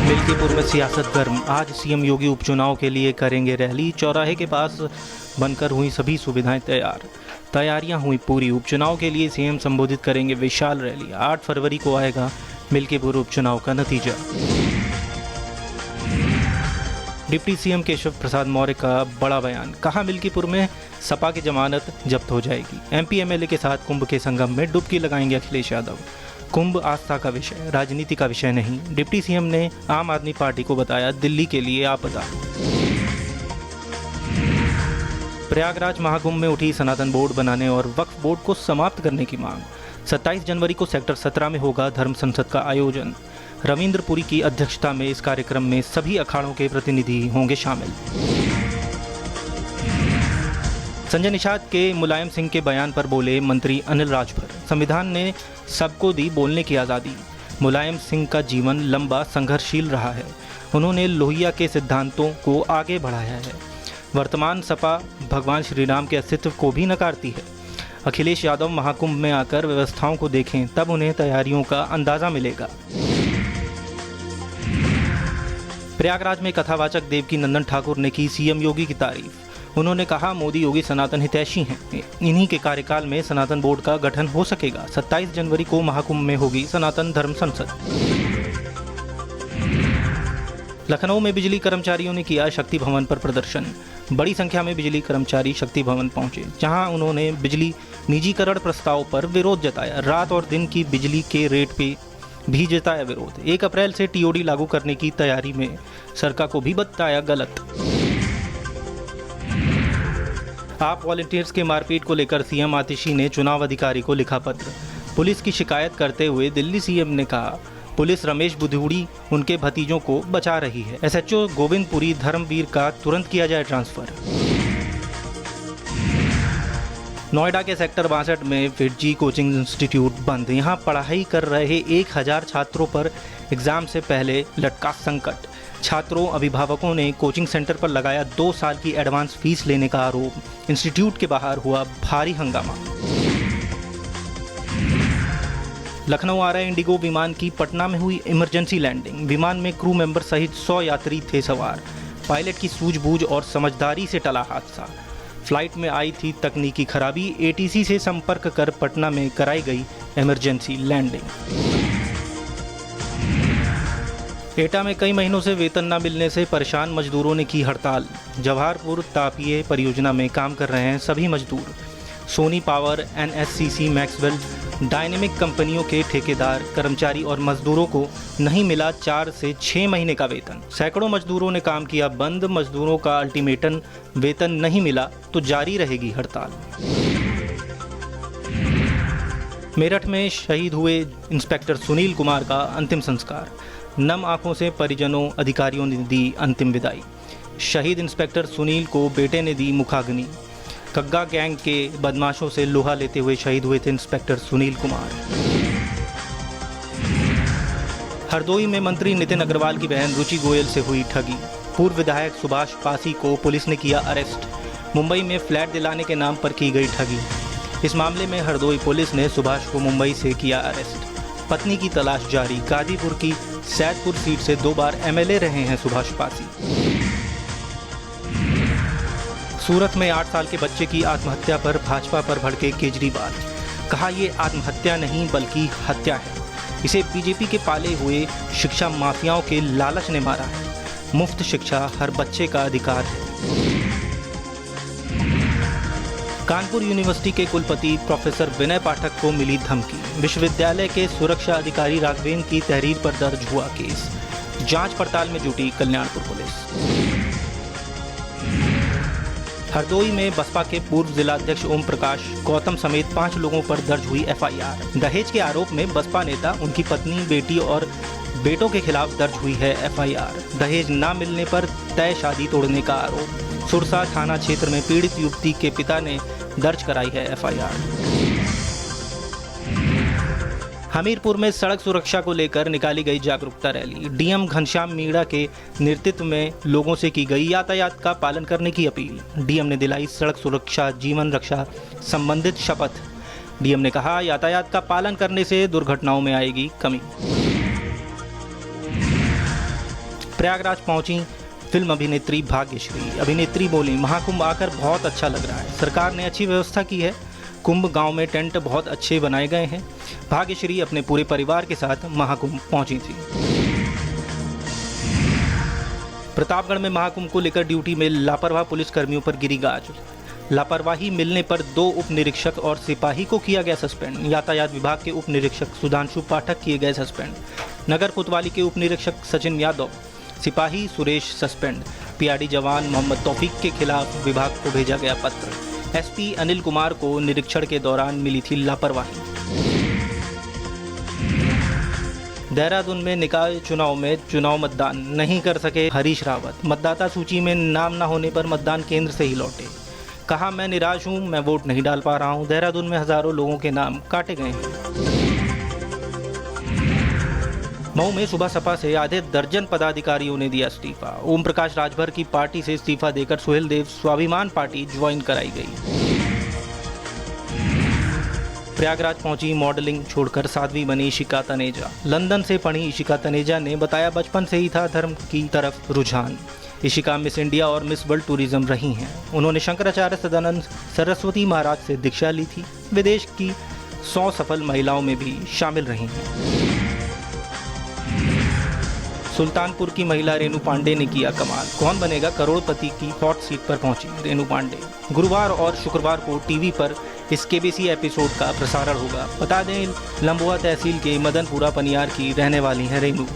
मिल्कीपुर में सियासत गर्म। आज सीएम योगी उपचुनाव के लिए करेंगे रैली। चौराहे के पास बनकर हुई सभी सुविधाएं तैयार। तैयारियां हुई पूरी। उपचुनाव के लिए सीएम संबोधित करेंगे विशाल रैली। 8 फरवरी को आएगा मिल्कीपुर उपचुनाव का नतीजा। डिप्टी सीएम केशव प्रसाद मौर्य का बड़ा बयान। कहा मिल्कीपुर में सपा की जमानत जब्त हो जाएगी। एमपी एमएलए के साथ कुंभ के संगम में डुबकी लगाएंगे अखिलेश यादव। कुंभ आस्था का विषय, राजनीति का विषय नहीं। डिप्टी सीएम ने आम आदमी पार्टी को बताया दिल्ली के लिए आपदा। प्रयागराज महाकुंभ में उठी सनातन बोर्ड बनाने और वक्फ बोर्ड को समाप्त करने की मांग। 27 जनवरी को सेक्टर 17 में होगा धर्म संसद का आयोजन। रविंद्र पुरी की अध्यक्षता में इस कार्यक्रम में सभी अखाड़ों के प्रतिनिधि होंगे शामिल। संजय निषाद के मुलायम सिंह के बयान पर बोले मंत्री अनिल राजभर। संविधान ने सबको दी बोलने की आज़ादी। मुलायम सिंह का जीवन लंबा संघर्षशील रहा है। उन्होंने लोहिया के सिद्धांतों को आगे बढ़ाया है। वर्तमान सपा भगवान श्री राम के अस्तित्व को भी नकारती है। अखिलेश यादव महाकुंभ में आकर व्यवस्थाओं को देखें, तब उन्हें तैयारियों का अंदाजा मिलेगा। प्रयागराज में कथावाचक देवकी नंदन ठाकुर ने की सीएम योगी की तारीफ। उन्होंने कहा मोदी योगी सनातन हितैषी हैं। इन्हीं के कार्यकाल में सनातन बोर्ड का गठन हो सकेगा। 27 जनवरी को महाकुंभ में होगी सनातन धर्म संसद। लखनऊ में बिजली कर्मचारियों ने किया शक्ति भवन पर प्रदर्शन। बड़ी संख्या में बिजली कर्मचारी शक्ति भवन पहुंचे, जहां उन्होंने बिजली निजीकरण प्रस्ताव पर विरोध जताया। रात और दिन की बिजली के रेट पे भी जताया विरोध। 1 अप्रैल से टीओडी लागू करने की तैयारी में सरकार को भी बताया गलत। आप वॉलंटियर्स के मारपीट को लेकर सीएम आतिशी ने चुनाव अधिकारी को लिखा पत्र। पुलिस की शिकायत करते हुए दिल्ली सीएम ने कहा पुलिस रमेश बुधूड़ी उनके भतीजों को बचा रही है। एसएचओ गोविंदपुरी धर्मवीर का तुरंत किया जाए ट्रांसफर। नोएडा के सेक्टर 62 में फिटजी कोचिंग इंस्टीट्यूट बंद। यहां पढ़ाई कर रहे 1000 छात्रों पर एग्जाम से पहले लटका संकट। छात्रों अभिभावकों ने कोचिंग सेंटर पर लगाया 2 साल की एडवांस फीस लेने का आरोप। इंस्टीट्यूट के बाहर हुआ भारी हंगामा। लखनऊ आ रहे इंडिगो विमान की पटना में हुई इमरजेंसी लैंडिंग। विमान में क्रू मेंबर सहित 100 यात्री थे सवार। पायलट की सूझबूझ और समझदारी से टला हादसा। फ्लाइट में आई थी तकनीकी खराबी। एटीसी से संपर्क कर पटना में कराई गई इमरजेंसी लैंडिंग। एटा में कई महीनों से वेतन न मिलने से परेशान मजदूरों ने की हड़ताल। जवाहरपुर तापीय परियोजना में काम कर रहे हैं सभी मजदूर। सोनी पावर, एनएससीसी, मैक्सवेल, डायनेमिक कंपनियों के ठेकेदार, कर्मचारी और मजदूरों को नहीं मिला 4 से 6 महीने का वेतन। सैकड़ों मजदूरों ने काम किया बंद। मजदूरों का अल्टीमेटम वेतन नहीं मिला तो जारी रहेगी हड़ताल। मेरठ में शहीद हुए इंस्पेक्टर सुनील कुमार का अंतिम संस्कार। नम आंखों से परिजनों अधिकारियों ने दी अंतिम विदाई। शहीद इंस्पेक्टर सुनील को बेटे ने दी मुखाग्नि। कग्गा गैंग के बदमाशों से लोहा लेते हुए शहीद हुए थे इंस्पेक्टर सुनील कुमार। हरदोई में मंत्री नितिन अग्रवाल की बहन रुचि गोयल से हुई ठगी। पूर्व विधायक सुभाष पासी को पुलिस ने किया अरेस्ट। मुंबई में फ्लैट दिलाने के नाम पर की गई ठगी। इस मामले में हरदोई पुलिस ने सुभाष को मुंबई से किया अरेस्ट। पत्नी की तलाश जारी। गाजीपुर की सैदपुर सीट से 2 बार एमएलए रहे हैं सुभाष पासी। सूरत में 8 साल के बच्चे की आत्महत्या पर भाजपा पर भड़के केजरीवाल। कहा ये आत्महत्या नहीं बल्कि हत्या है। इसे बीजेपी के पाले हुए शिक्षा माफियाओं के लालच ने मारा है। मुफ्त शिक्षा हर बच्चे का अधिकार है। कानपुर यूनिवर्सिटी के कुलपति प्रोफेसर विनय पाठक को मिली धमकी। विश्वविद्यालय के सुरक्षा अधिकारी राघवेन की तहरीर पर दर्ज हुआ केस। जांच पड़ताल में जुटी कल्याणपुर पुलिस। हरदोई में बसपा के पूर्व जिलाध्यक्ष ओम प्रकाश गौतम समेत 5 लोगों पर दर्ज हुई एफआईआर। दहेज के आरोप में बसपा नेता, उनकी पत्नी, बेटी और बेटों के खिलाफ दर्ज हुई है एफआईआर। दहेज न मिलने पर तय शादी तोड़ने का आरोप। सुरसा थाना क्षेत्र में पीड़ित युवती के पिता ने दर्ज कराई है एफआईआर। हमीरपुर में सड़क सुरक्षा को लेकर निकाली गई जागरूकता रैली। डीएम घनश्याम मीणा के नेतृत्व में लोगों से की गई यातायात का पालन करने की अपील। डीएम ने दिलाई सड़क सुरक्षा जीवन रक्षा संबंधित शपथ। डीएम ने कहा यातायात का पालन करने से दुर्घटनाओं में आएगी कमी। प्रयागराज पहुंची फिल्म अभिनेत्री भाग्यश्री। अभिनेत्री बोली, महाकुंभ आकर बहुत अच्छा लग रहा है, सरकार ने अच्छी व्यवस्था की है, कुंभ गांव में टेंट बहुत अच्छे बनाए गए हैं। भाग्यश्री अपने पूरे परिवार के साथ महाकुंभ पहुंची थी। प्रतापगढ़ में महाकुंभ को लेकर ड्यूटी में लापरवाह पुलिसकर्मियों पर गिरी गाज। लापरवाही मिलने पर 2 उप निरीक्षक और सिपाही को किया गया सस्पेंड। यातायात विभाग के उप निरीक्षक सुधांशु पाठक किए गए सस्पेंड। नगर कोतवाली के उप निरीक्षक सचिन यादव, सिपाही सुरेश सस्पेंड। पीआरडी जवान मोहम्मद तौफीक के खिलाफ विभाग को भेजा गया पत्र। एसपी अनिल कुमार को निरीक्षण के दौरान मिली थी लापरवाही। देहरादून में निकाय चुनाव में चुनाव मतदान नहीं कर सके हरीश रावत। मतदाता सूची में नाम न होने पर मतदान केंद्र से ही लौटे। कहा, मैं निराश हूं, मैं वोट नहीं डाल पा रहा हूं। देहरादून में हजारों लोगों के नाम काटे गए हैं। मऊ में सुबह सपा से आधे दर्जन पदाधिकारियों ने दिया इस्तीफा। ओम प्रकाश राजभर की पार्टी से इस्तीफा देकर सुहेल देव स्वाभिमान पार्टी ज्वाइन कराई गई। प्रयागराज पहुंची मॉडलिंग छोड़कर साध्वी बनी इशिका तनेजा। लंदन से पढ़ी इशिका तनेजा ने बताया, बचपन से ही था धर्म की तरफ रुझान। इशिका मिस इंडिया और मिस वर्ल्ड टूरिज्म रही हैं। उन्होंने शंकराचार्य सदानंद सरस्वती महाराज से दीक्षा ली थी। विदेश की 100 सफल महिलाओं में भी शामिल रही हैं। सुल्तानपुर की महिला रेणु पांडे ने किया कमाल। कौन बनेगा करोड़पति की हॉट सीट पर पहुंची रेणु पांडे। गुरुवार और शुक्रवार को टीवी पर इस केबीसी एपिसोड का प्रसारण होगा। बता दें, लंबुआ तहसील के मदनपुरा पनियार की रहने वाली हैं रेणु।